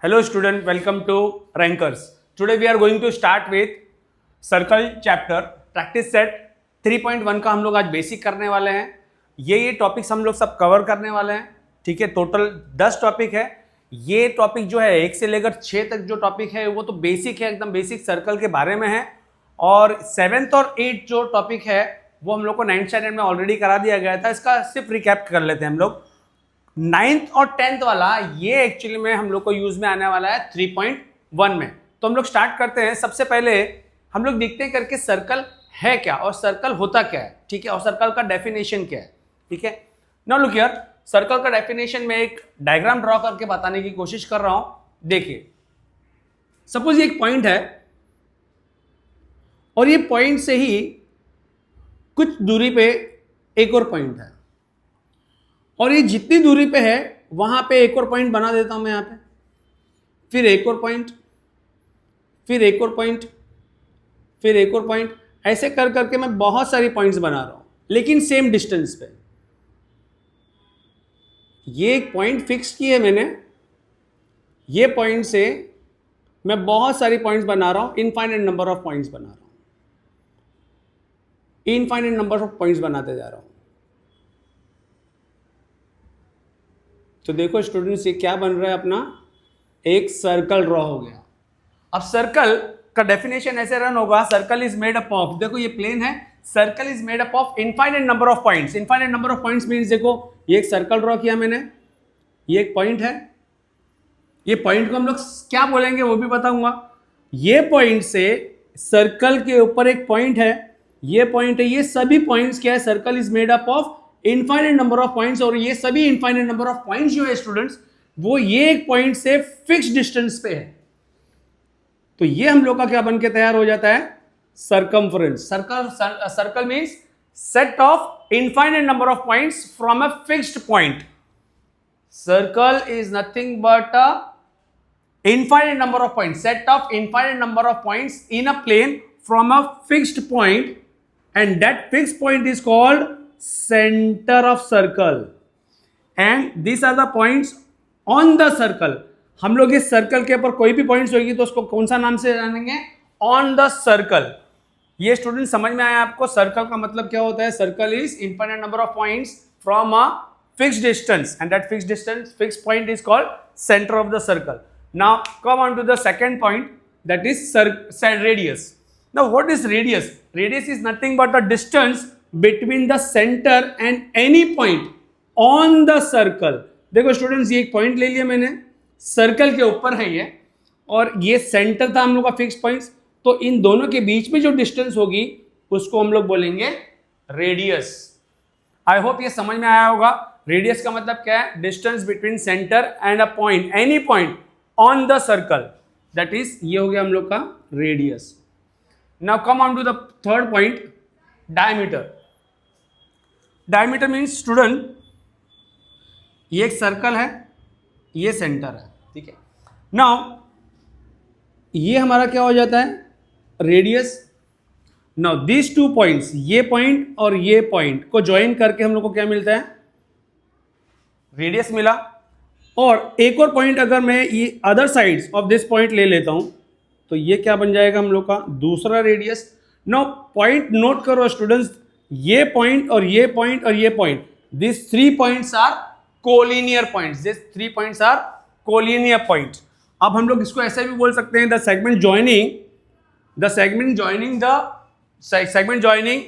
Hello student, welcome to Rankers. Today we are going to start with Circle chapter. Practice set 3.1 का हम लोग आज basic करने वाले हैं. ये टॉपिक्स हम लोग सब कवर करने वाले हैं. ठीक है, टोटल 10 टॉपिक है. ये टॉपिक जो है 1 से लेकर 6 तक जो टॉपिक है वो तो बेसिक है, एकदम बेसिक सर्कल के बारे में है. और 7th और 8th जो टॉपिक है वो हम लोग को 9th स्टैंडर्ड में ऑलरेडी करा दिया गया था. इसका सिर्फ रिकैप कर लेते हैं हम लोग. 9th और 10th वाला ये एक्चुअली में हम लोग को यूज में आने वाला है 3.1 में. तो हम लोग स्टार्ट करते हैं. सबसे पहले हम लोग देखते हैं करके सर्कल है क्या और सर्कल होता क्या है. ठीक है, और सर्कल का डेफिनेशन क्या है. ठीक है, नाउ लुक हियर. सर्कल का डेफिनेशन में एक डायग्राम ड्रॉ करके बताने की कोशिश कर रहा हूं. देखिए, सपोज ये एक पॉइंट है और ये पॉइंट से ही कुछ दूरी पे एक और पॉइंट है, और ये जितनी दूरी पे है वहां पे एक और पॉइंट बना देता हूं मैं यहां पे, फिर एक और पॉइंट, फिर एक और पॉइंट, फिर एक और पॉइंट. ऐसे कर करके मैं बहुत सारी पॉइंट्स बना रहा हूं, लेकिन सेम डिस्टेंस पे. ये एक पॉइंट फिक्स की है मैंने. ये पॉइंट से मैं बहुत सारी पॉइंट्स बना रहा हूं, इनफाइनाइट नंबर ऑफ पॉइंट्स बना रहा हूं, इनफाइनाइट नंबर ऑफ पॉइंट्स बनाते जा रहा हूं. तो देखो स्टूडेंट्स, ये क्या बन रहा है अपना, एक सर्कल ड्रॉ हो गया. अब सर्कल का डेफिनेशन ऐसे रन होगा, circle is made up of, देखो ये प्लेन है, circle is made up of infinite number of points. Infinite number of points means देखो ये एक सर्कल ड्रॉ किया मैंने, ये एक पॉइंट है. ये पॉइंट को हम लोग क्या बोलेंगे वो भी बताऊंगा. ये पॉइंट से सर्कल के ऊपर एक पॉइंट है, ये पॉइंट है, ये सभी पॉइंट्स क्या है, circle is made up of infinite number of points. और ये सभी इनफाइनाइट नंबर ऑफ पॉइंट्स जो है स्टूडेंट्स, वो ये एक पॉइंट से फिक्स डिस्टेंस पे है. तो ये हम लोग का क्या बन के तैयार हो जाता है, circumference. Circle means set of infinite number of points from a fixed point. Circle is nothing but a infinite number of points, set of infinite number of points in a plane from a fixed point, and that fixed point is called center of circle, and these are the points on the circle. हम लोग इस circle के ऊपर कोई भी points होगी तो उसको कौन सा नाम से जानेंगे, ऑन द सर्कल. ये स्टूडेंट समझ में आया आपको, सर्कल का मतलब क्या होता है. Circle is infinite number of points from a fixed distance, and that fixed distance, fixed point is called center of the circle. Now come on to the second point, that is radius. Now what is radius? Radius is nothing but the distance between the center and any point on the circle. देखो students, ये एक point ले लिया मैंने, circle के ऊपर है ये, और ये सेंटर था हम लोग का फिक्स पॉइंट्स. तो इन दोनों के बीच में जो डिस्टेंस होगी उसको हम लोग बोलेंगे रेडियस. आई होप ये समझ में आया होगा. रेडियस का मतलब क्या है, distance between centre and a point, any point on the circle, that is ये हो गया हम लोग का radius. now come on to the third point, diameter. diameter means student, ये एक सर्कल है, ये सेंटर है. ठीक है, now ये हमारा क्या हो जाता है, radius. now these two points, ये पॉइंट और ये पॉइंट को ज्वाइन करके हम लोग को क्या मिलता है, रेडियस मिला. और एक और पॉइंट अगर मैं ये other sides of this point ले लेता हूं तो ये क्या बन जाएगा हम लोग का, दूसरा रेडियस. नाउ पॉइंट नोट करो स्टूडेंट्स, ये पॉइंट और ये पॉइंट और ये point, this 3 points are collinear points. This 3 points are collinear points. अब हम लोग इसको ऐसे भी बोल सकते हैं, the segment joining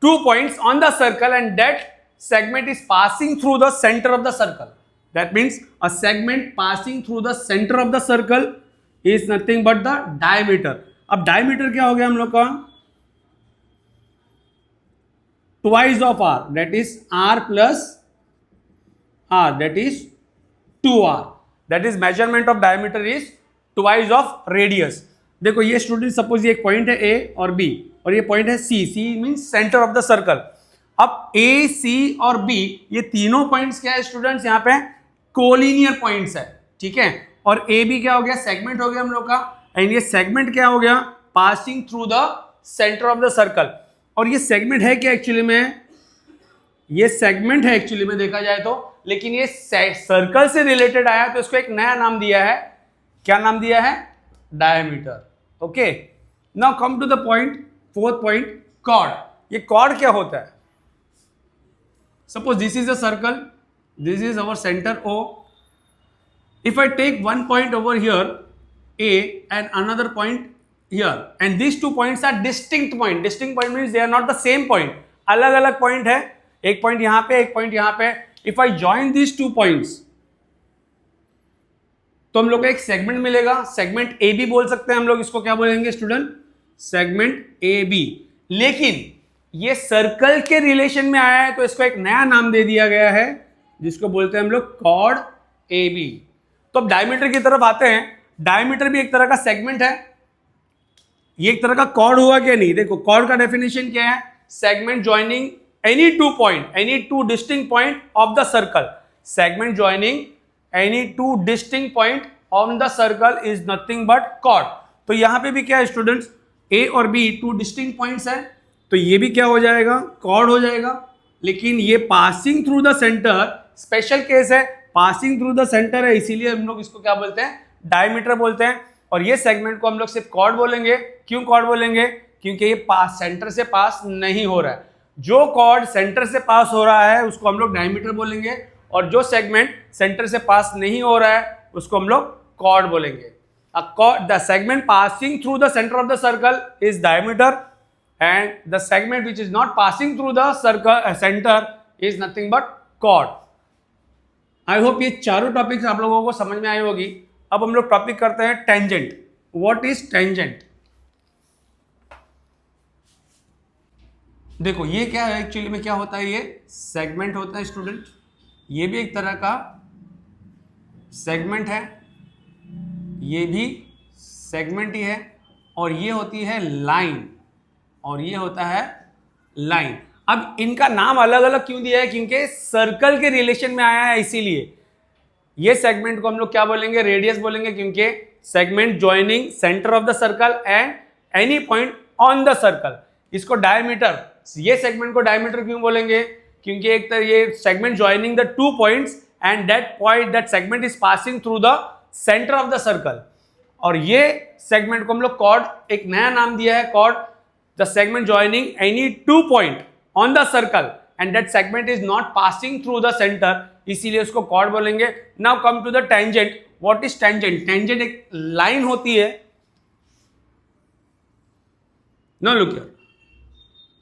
2 points on the circle, and that segment is passing through the center of the circle. That means a segment passing through the center of the circle is nothing but the diameter. अब diameter क्या हो गया हम लोग का, twice of r, that is r plus r, that is 2r. That is measurement of diameter is twice of radius. देखो ये student, suppose ये एक पॉइंट है a और b, और ये पॉइंट है c. c means center of the circle. अब A, C और B ये तीनों पॉइंट्स क्या है स्टूडेंट्स, यहाँ पे कोलिनियर पॉइंट्स है. ठीक है, और ए बी क्या हो गया, सेगमेंट हो गया हम लोग का, एंड ये सेगमेंट क्या हो गया, passing through the centre of the circle. और ये सेगमेंट है क्या एक्चुअली में, ये सेगमेंट है एक्चुअली में देखा जाए तो, लेकिन ये सर्कल से रिलेटेड आया तो इसको एक नया नाम दिया है क्या नाम दिया है? Diameter. Okay, now come to the point, fourth point, chord. ये कॉर्ड क्या होता है? Suppose this is a circle, this is our centre O. If I take one point over here A and another point here, and these two points are distinct point. Distinct point means they are not the same point. अलग अलग point है, एक point यहां पे, एक point यहां पे. If I join these two points, तो हम लोग को एक सेगमेंट मिलेगा. सेगमेंट ए बी बोल सकते हैं हम लोग. इसको क्या बोलेंगे स्टूडेंट? Segment A B. लेकिन ये सर्कल के रिलेशन में आया है तो इसको एक नया नाम दे दिया गया है जिसको बोलते हैं हम लोग कॉर्ड ए बी. तो अब डायमीटर की तरफ आते हैं. डायमीटर भी एक तरह का सेगमेंट है. ये एक तरह का कॉर्ड हुआ क्या? नहीं. देखो कॉर्ड का डेफिनेशन क्या है? Segment joining any two point, any two distinct point of the circle. Segment joining any two distinct point on the circle is nothing but chord. तो यहां पे भी क्या है स्टूडेंट्स? ए और बी टू डिस्टिंक्ट पॉइंट्स है, तो ये भी क्या हो जाएगा? कॉर्ड हो जाएगा. लेकिन ये passing through the centre special case है. पासिंग थ्रू द सेंटर है, इसीलिए हम लोग इसको क्या बोलते हैं? डायमीटर बोलते हैं. और ये सेगमेंट को हम लोग सिर्फ कॉर्ड बोलेंगे. क्यों कॉर्ड बोलेंगे? क्योंकि ये पास सेंटर से पास नहीं हो रहा है. जो कॉर्ड सेंटर से पास हो रहा है उसको हम लोग डायमीटर बोलेंगे, और जो सेगमेंट सेंटर से पास नहीं हो रहा है उसको हम लोग कॉर्ड बोलेंगे. The segment passing through the centre of the circle is diameter, and the segment which is not passing through the circle center is nothing but chord. I hope ये चारों टॉपिक्स आप लोगों को समझ में आई होगी. अब हम लोग टॉपिक करते हैं टेंजेंट. What is tangent? देखो ये क्या है एक्चुअली में, क्या होता है? ये सेगमेंट होता है स्टूडेंट. ये भी एक तरह का सेगमेंट है, ये भी सेगमेंट ही है, और ये होती है लाइन, और ये होता है लाइन. अब इनका नाम अलग अलग क्यों दिया है? क्योंकि सर्कल के रिलेशन में आया है, इसीलिए. ये सेगमेंट को हम लोग क्या बोलेंगे? रेडियस बोलेंगे, क्योंकि segment joining centre of the circle and any point on the circle. इसको डायमीटर, ये सेगमेंट को डायमीटर क्यों बोलेंगे? क्योंकि एक तरह ये segment joining the two points and that point, that segment is passing through the centre of the circle. और ये सेगमेंट को हम लोग कॉर्ड, एक नया नाम दिया है cord. The segment joining any two point on the circle and that segment is not passing through the center, इसीलिए उसको कॉर्ड बोलेंगे. Now come to the tangent. What is tangent? Tangent एक लाइन होती है. Now look here.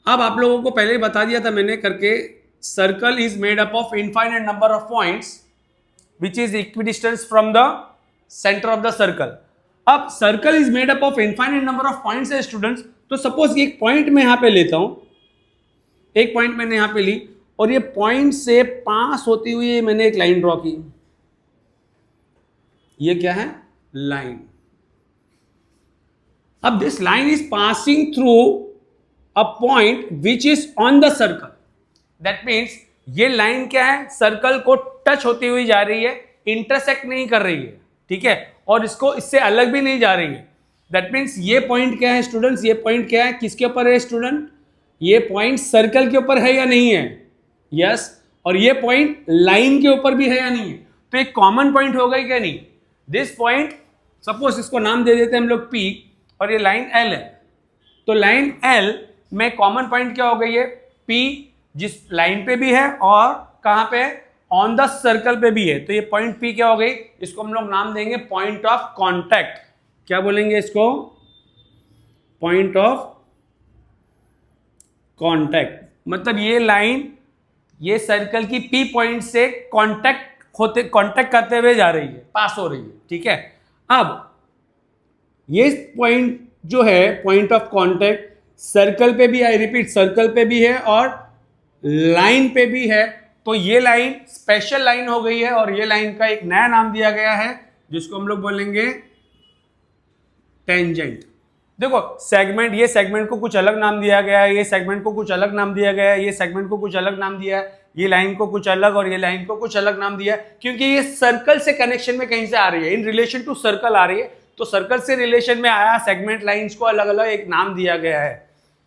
अब आप लोगों को पहले ही बता दिया था मैंने करके, circle is made up of infinite number of points which is equidistance from the centre of the circle. अब circle is made up of infinite number of points है स्टूडेंट्स. तो सपोज एक पॉइंट मैं यहां पे लेता हूं, एक पॉइंट मैंने यहां पे ली, और ये पॉइंट से पास होती हुई मैंने एक लाइन ड्रॉ की. ये क्या है? लाइन. अब this line is passing through a point which is on the circle. That means ये लाइन क्या है? सर्कल को टच होती हुई जा रही है, इंटरसेक्ट नहीं कर रही है. ठीक है, और इसको इससे अलग भी नहीं जा रही है. दैट मीन्स ये पॉइंट क्या है स्टूडेंट्स? ये पॉइंट क्या है? किसके ऊपर है स्टूडेंट? ये पॉइंट सर्कल के ऊपर है या नहीं है? यस. और ये पॉइंट लाइन के ऊपर भी है या नहीं है? तो एक कॉमन पॉइंट होगा ही क्या? नहीं. दिस पॉइंट, सपोज इसको नाम दे देते हैं हम लोग P, और ये लाइन L है. तो लाइन L में कॉमन पॉइंट क्या हो गई है? P, जिस लाइन पे भी है और कहां पे? ऑन द सर्कल पे भी है. तो ये पॉइंट P क्या हो गई? इसको हम लोग नाम देंगे पॉइंट ऑफ कॉन्टैक्ट. क्या बोलेंगे इसको? Point of contact. मतलब ये लाइन ये सर्कल की P पॉइंट से कांटेक्ट करते हुए जा रही है, पास हो रही है. ठीक है. अब ये पॉइंट जो है पॉइंट ऑफ कांटेक्ट, सर्कल पे भी, आई रिपीट, सर्कल पे भी है और लाइन पे भी है. तो ये लाइन स्पेशल लाइन हो गई है, और ये लाइन का एक नया नाम दिया गया है जिसको हम लोग बोलेंगे टेंजेंट. देखो सेगमेंट, ये सेगमेंट को कुछ अलग नाम दिया गया है, ये सेगमेंट को कुछ अलग नाम दिया गया है, ये सेगमेंट को कुछ अलग नाम दिया है, ये लाइन को कुछ अलग, और ये लाइन को कुछ अलग नाम दिया है, क्योंकि ये सर्कल से कनेक्शन में कहीं से आ रही है, इन रिलेशन टू सर्कल आ रही है. तो सर्कल से रिलेशन में आया सेगमेंट लाइंस को अलग अलग एक नाम दिया गया है.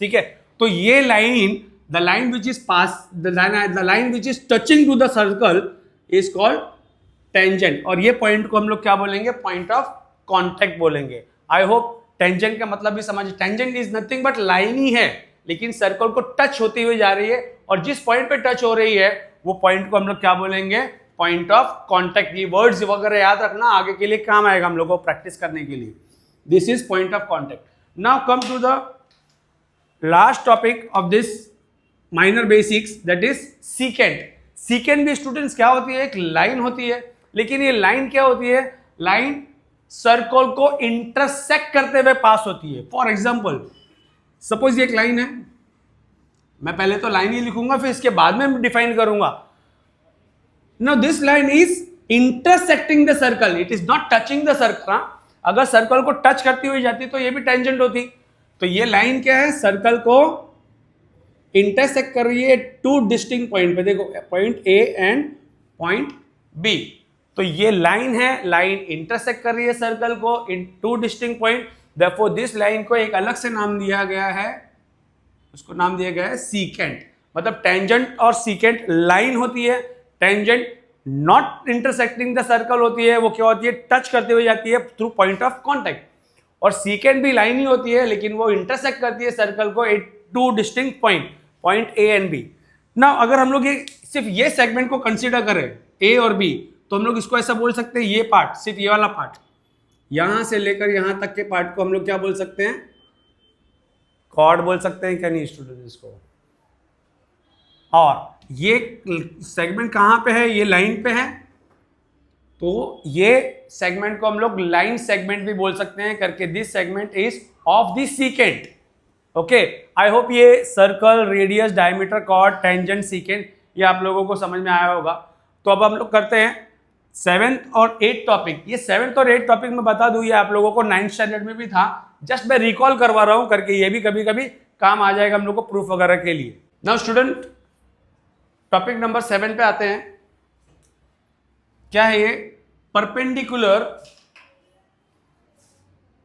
ठीक है. तो ये line, the line which is pass, the line which is touching to the circle is called tangent. और ये पॉइंट को हम लोग क्या बोलेंगे? पॉइंट ऑफ कॉन्टेक्ट बोलेंगे। आई होप टेंजेंट का मतलब भी समझ, tangent is nothing but line ही है, लेकिन सर्कल को टच होती हुई जा रही है, और जिस पॉइंट पे टच हो रही है वो पॉइंट को हम लोग क्या बोलेंगे, पॉइंट ऑफ कॉन्टेक्ट। ये वर्ड्स वगैरह याद रखना, आगे के लिए काम आएगा हम लोगों को प्रैक्टिस करने के लिए। This is point of contact. Now come to the last topic of this minor basics, that is secant. Secant भी स्टूडेंट्स क्या होती है, एक लाइन होती है, लेकिन ये लाइन क्या होती है, लाइन सर्कल को इंटरसेक्ट करते हुए पास होती है। फॉर एग्जाम्पल सपोज ये एक लाइन है, मैं पहले तो लाइन ही लिखूंगा, फिर इसके बाद में डिफाइन करूंगा। Now this line is intersecting the circle, it is not touching the circle. अगर सर्कल को टच करती हुई जाती तो ये भी टेंजेंट होती। तो ये लाइन क्या है, सर्कल को इंटरसेक्ट कर रही है टू डिस्टिंक्ट पॉइंट पे। देखो point A and point B, तो ये लाइन है, लाइन इंटरसेक्ट कर रही है सर्कल को in two distinct point. Therefore this line को एक अलग से नाम दिया गया है, उसको नाम दिया गया है सीकेंट। मतलब टेंजेंट और सीकेंट लाइन होती है, tangent not intersecting the circle होती है, वो क्या होती है, टच करते हुए जाती है थ्रू पॉइंट ऑफ कॉन्टेक्ट। और सीकेंट भी लाइन ही होती है, लेकिन वो इंटरसेक्ट करती है सर्कल को at two distinct point, point A and B. Now अगर हम लोग ये सिर्फ ये सेगमेंट को कंसीडर करें ए और बी, तो हम लोग इसको ऐसा बोल सकते हैं, ये पार्ट, सिर्फ ये वाला पार्ट, यहां से लेकर यहां तक के पार्ट को हम लोग क्या बोल सकते हैं, कॉर्ड बोल सकते हैं क्या नहीं स्टूडेंट इसको। और ये सेगमेंट कहां पे है, ये लाइन पे है, तो ये सेगमेंट को हम लोग लाइन सेगमेंट भी बोल सकते हैं करके। This segment is of the secant. Okay, I hope ये circle, radius, diameter, chord, tangent, secant ये आप लोगों को समझ में आया होगा। तो अब हम लोग करते हैं 7th और 8th टॉपिक। ये 7th और 8th टॉपिक में बता दूं, ये आप लोगों को 9th स्टैंडर्ड में भी था, जस्ट मैं रिकॉल करवा रहा हूं करके, ये भी कभी कभी काम आ जाएगा हम लोग को प्रूफ वगैरह के लिए। नाउ स्टूडेंट टॉपिक नंबर 7 पे आते हैं। क्या है ये,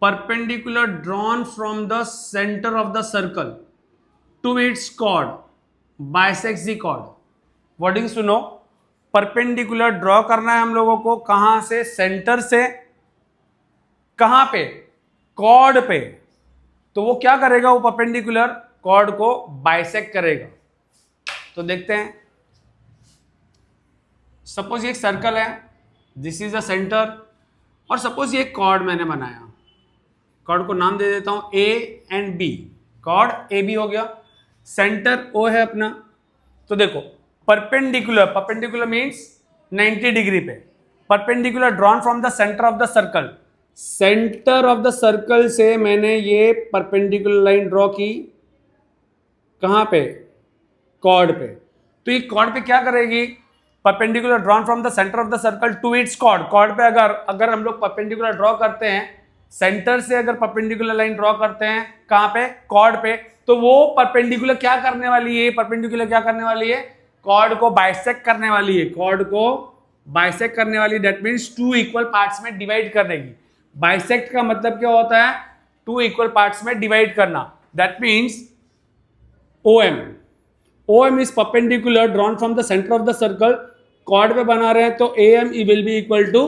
perpendicular drawn from the centre of the circle to its chord bisects the chord. Wording सुनो, परपेंडिकुलर ड्रॉ करना है हम लोगों को, कहां से, सेंटर से, कहां पे, कॉर्ड पे। तो वो क्या करेगा, वो परपेंडिकुलर कॉर्ड को बाइसेक्ट करेगा। तो देखते हैं, सपोज ये एक सर्कल है, दिस इज द सेंटर, और सपोज ये एक कॉर्ड मैंने बनाया, कॉर्ड को नाम दे देता हूं A and B, chord A B हो गया, सेंटर ओ है अपना। तो देखो परपेंडिकुलर मीन्स 90 डिग्री पे, perpendicular drawn from the centre of the circle, centre of the circle से मैंने ये परपेंडिकुलर लाइन ड्रॉ की, कहां पे, कॉर्ड पे। तो ये कॉर्ड पे क्या करेगी, perpendicular drawn from the centre of the circle to its chord. Chord पे अगर हम लोग परपेंडिकुलर ड्रॉ करते हैं, सेंटर से अगर परपेंडिकुलर लाइन ड्रॉ करते हैं, कहां पे, कॉर्ड पे, तो वो परपेंडिकुलर क्या करने वाली है, परपेंडिकुलर क्या करने वाली है, कॉर्ड को बाइसेक्ट करने वाली है, कॉर्ड को बाइसेक्ट करने वाली, that means two equal parts में डिवाइड करने की। बाइसेक्ट का मतलब क्या होता है, टू इक्वल पार्ट्स में डिवाइड करना, that means OM is perpendicular drawn from the centre of the circle, chord पे बना रहे हैं, तो AM will be equal to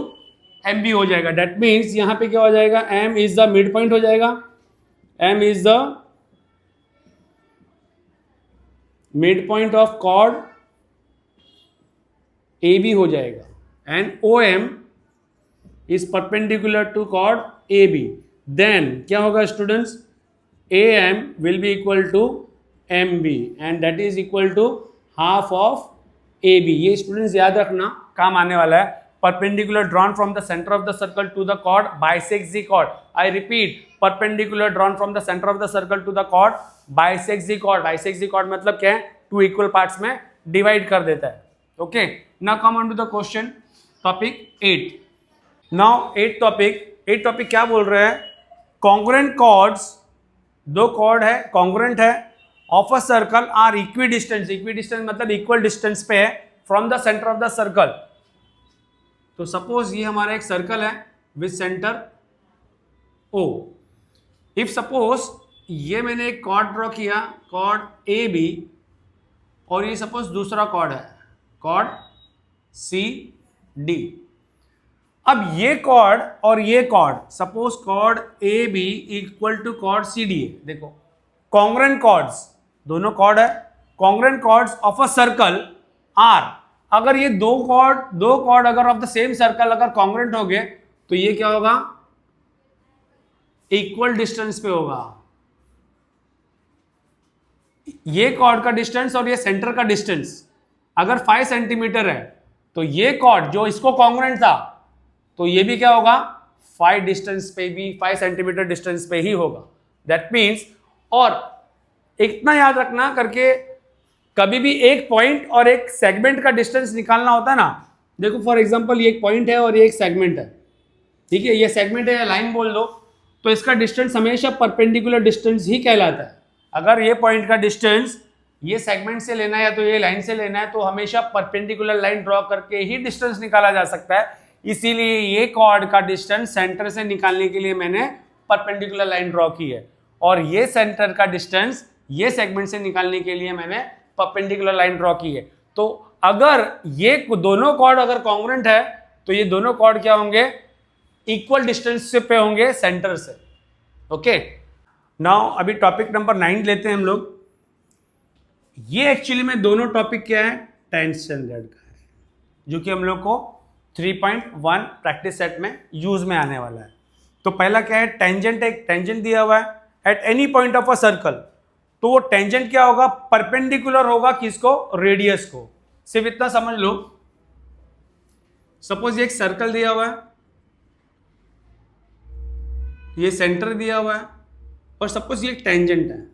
MB हो जाएगा। दैट मीन्स यहां पे क्या हो जाएगा, M is the mid point हो जाएगा, M is the mid point of chord AB हो जाएगा, and OM is perpendicular to chord AB। Then क्या होगा students, AM will be equal to MB and that is equal to half of AB। ये students याद रखना, काम आने वाला है। Perpendicular drawn from the centre of the circle to the chord bisects the chord. I repeat, perpendicular drawn from the centre of the circle to the chord bisects the chord. Bisects the chord मतलब क्या है, two equal parts में divide कर देता है। Okay, now come on to the question topic 8। नाउ 8 topic क्या बोल रहे हैं, कॉन्ग्रुएंट कॉर्ड्स, दो कॉर्ड है, कॉन्ग्रुएंट है, of a circle are equidistance, equidistance मतलब इक्वल डिस्टेंस पे है from the centre of the circle. तो सपोज ये हमारा एक सर्कल है with centre O। If suppose ये मैंने एक कॉर्ड ड्रॉ किया, कॉर्ड AB, और ये सपोज दूसरा कॉर्ड है, कॉर्ड CD। अब ये कॉर्ड और ये chord, suppose chord A B equal to chord C D A, देखो कॉन्ग्रेंट कॉर्ड्स, दोनों कॉर्ड है, congruent chords of a circle are, अगर ये दो कॉर्ड अगर ऑफ द सेम सर्कल अगर कॉन्ग्रेंट हो गए तो ये क्या होगा, इक्वल डिस्टेंस पे होगा। ये कॉर्ड का डिस्टेंस और ये सेंटर का डिस्टेंस अगर 5 सेंटीमीटर है तो ये कॉर्ड जो इसको कॉन्ग्रेंट था तो ये भी क्या होगा, 5 डिस्टेंस पे भी 5 सेंटीमीटर डिस्टेंस पे ही होगा। दैट मीन्स, और इतना याद रखना करके, कभी भी एक पॉइंट और एक सेगमेंट का डिस्टेंस निकालना होता है ना, देखो फॉर एग्जांपल ये एक पॉइंट है और ये एक सेगमेंट है, ठीक है, ये सेगमेंट है या लाइन बोल दो, तो इसका डिस्टेंस हमेशा परपेंडिकुलर डिस्टेंस ही कहलाता है। अगर ये पॉइंट का डिस्टेंस ये सेगमेंट से लेना है या तो ये लाइन से लेना है तो हमेशा परपेंडिकुलर लाइन ड्रॉ करके ही डिस्टेंस निकाला जा सकता है। इसीलिए ये कॉर्ड का डिस्टेंस सेंटर से निकालने के लिए मैंने परपेंडिकुलर लाइन ड्रॉ की है, और ये सेंटर का डिस्टेंस ये सेगमेंट से निकालने के लिए मैंने परपेंडिकुलर लाइन ड्रॉ की है। तो अगर ये दोनों कॉर्ड अगर कॉन्ग्रेंट है तो ये दोनों कॉर्ड क्या होंगे, इक्वल डिस्टेंस पे होंगे सेंटर से। ओके, नाउ अभी टॉपिक नंबर 9 लेते हैं हम लोग। ये एक्चुअली में दोनों टॉपिक क्या है, 10th स्टैंडर्ड का है, जो कि हम लोग को 3.1 प्रैक्टिस सेट में यूज में आने वाला है। तो पहला क्या है, टेंजेंट, एक टेंजेंट दिया हुआ है eight any point of a circle, तो वो टेंजेंट क्या होगा, परपेंडिकुलर होगा किसको, रेडियस को। सिर्फ इतना समझ लो, सपोज ये एक सर्कल दिया हुआ है, ये सेंटर दिया हुआ है, और सपोज ये एक टेंजेंट है,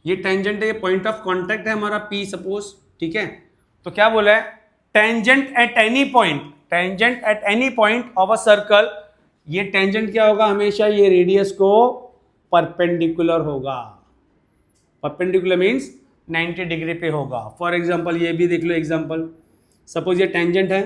ये टेंजेंट है, ये पॉइंट ऑफ कांटेक्ट है हमारा P सपोज, ठीक है। तो क्या बोला है, tangent at any point, tangent at any point of a circle, ये टेंजेंट क्या होगा, हमेशा ये रेडियस को परपेंडिकुलर होगा। परपेंडिकुलर मींस 90 डिग्री पे होगा। फॉर एग्जांपल ये भी देख लो एग्जांपल, सपोज ये टेंजेंट है,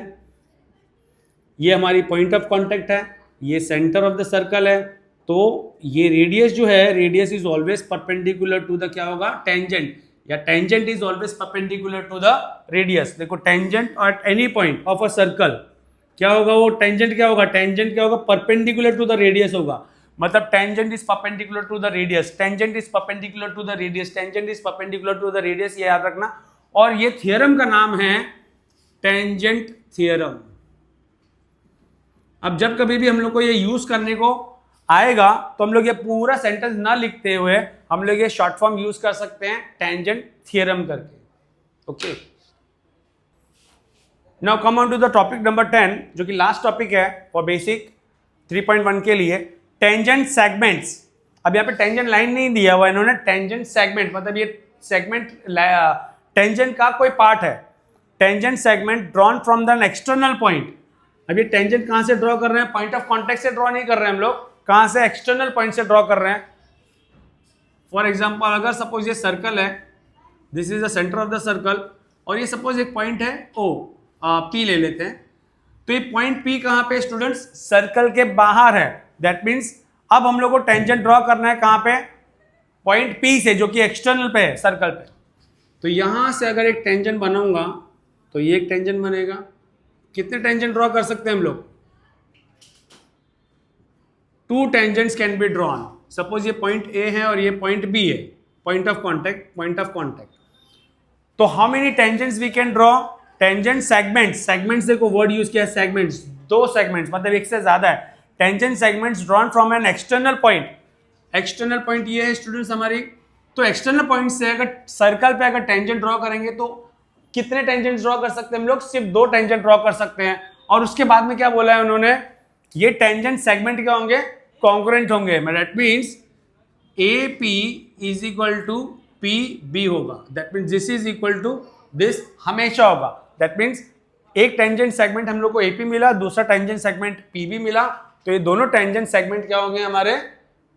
ये हमारी पॉइंट ऑफ कांटेक्ट है, ये सेंटर ऑफ द सर्कल है, तो ये रेडियस जो है, radius is always perpendicular to the क्या होगा, टेंजेंट, या tangent is always perpendicular to the radius. देखो tangent at any point of a circle क्या होगा, वो टेंजेंट क्या होगा, टेंजेंट क्या होगा, परपेंडिकुलर टू द रेडियस होगा। मतलब tangent is perpendicular to the radius, tangent is perpendicular to the radius, tangent is perpendicular to the radius, ये याद रखना। और ये थ्योरम का नाम है टेंजेंट थ्योरम। अब जब कभी भी हम लोग को ये यूज करने को आएगा तो हम लोग ये पूरा सेंटेंस ना लिखते हुए हम लोग ये शॉर्ट फॉर्म यूज कर सकते हैं टेंजेंट थ्योरम करके। Okay, now come on to the topic number 10, जो कि लास्ट टॉपिक है फॉर बेसिक 3.1 के लिए, टेंजेंट सेगमेंट्स। अब यहाँ पे टेंजेंट लाइन नहीं दिया हुआ इन्होंने, टेंजेंट सेगमेंट, मतलब ये सेगमेंट टेंजेंट का कोई पार्ट है। Tangent segment drawn from the external point. अब ये टेंजेंट कहां से ड्रॉ कर रहे हैं, पॉइंट ऑफ कॉन्टेक्ट से ड्रॉ नहीं कर रहे हैं हम लोग, कहां से, एक्सटर्नल पॉइंट से ड्रॉ कर रहे हैं। फॉर एग्जांपल अगर सपोज ये सर्कल है, this is the centre of the circle, और ये सपोज एक पॉइंट है ओ, P ले लेते हैं, तो ये पॉइंट P कहां पे स्टूडेंट्स, सर्कल के बाहर है। दैट मीन्स अब हम लोग को टेंजेंट ड्रॉ करना है कहां पे, पॉइंट P से, जो कि एक्सटर्नल पे है सर्कल पे। तो यहां से अगर एक टेंजेंट बनाऊंगा तो ये एक टेंजेंट बनेगा। कितने टेंजेंट ड्रॉ कर सकते हैं हम लोग, 2 tangents can be drawn. Suppose ये पॉइंट A है और ये पॉइंट B है, point of contact, point of contact. तो how many tangents we can draw, tangent segments, segments देखो वर्ड यूज किया है सेगमेंट्स, 2 सेगमेंट्स मतलब एक से ज्यादा है। Tangent segments drawn from an external point, external point ये है स्टूडेंट्स हमारी, तो एक्सटर्नल पॉइंट से अगर सर्कल पे अगर टेंजेंट ड्रॉ करेंगे तो कितने टेंजेंट ड्रॉ कर सकते हैं हम लोग, सिर्फ 2 टेंजेंट ड्रॉ कर सकते हैं। और उसके बाद में क्या बोला है उन्होंने, ये टेंजेंट सेगमेंट क्या होंगे, कॉन्ग्रुएंट होंगे। That means AP is equal to PB होगा। That means this is equal to this, हमेशा होगा। दैट मीन्स एक टेंजेंट सेगमेंट हम लोग को AP मिला, दूसरा टेंजेंट सेगमेंट PB मिला, तो ये दोनों टेंजेंट सेगमेंट क्या होंगे हमारे,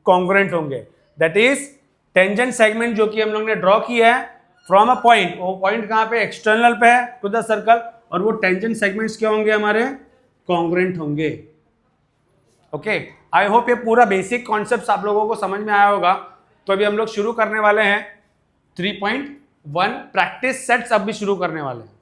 कॉन्ग्रुएंट होंगे। दैट इज टेंजेंट सेगमेंट जो कि हम लोग ने ड्रॉ किया है फ्रॉम अ पॉइंट, वो पॉइंट कहां पे, एक्सटर्नल पे है टू द सर्कल, और वो टेंजेंट सेगमेंट्स क्या होंगे हमारे, कॉन्ग्रुएंट होंगे। ओके, आई होप ये पूरा बेसिक कॉन्सेप्ट आप लोगों को समझ में आया होगा। तो अभी हम लोग शुरू करने वाले हैं 3.1 प्रैक्टिस सेट्स, अब भी शुरू करने वाले हैं।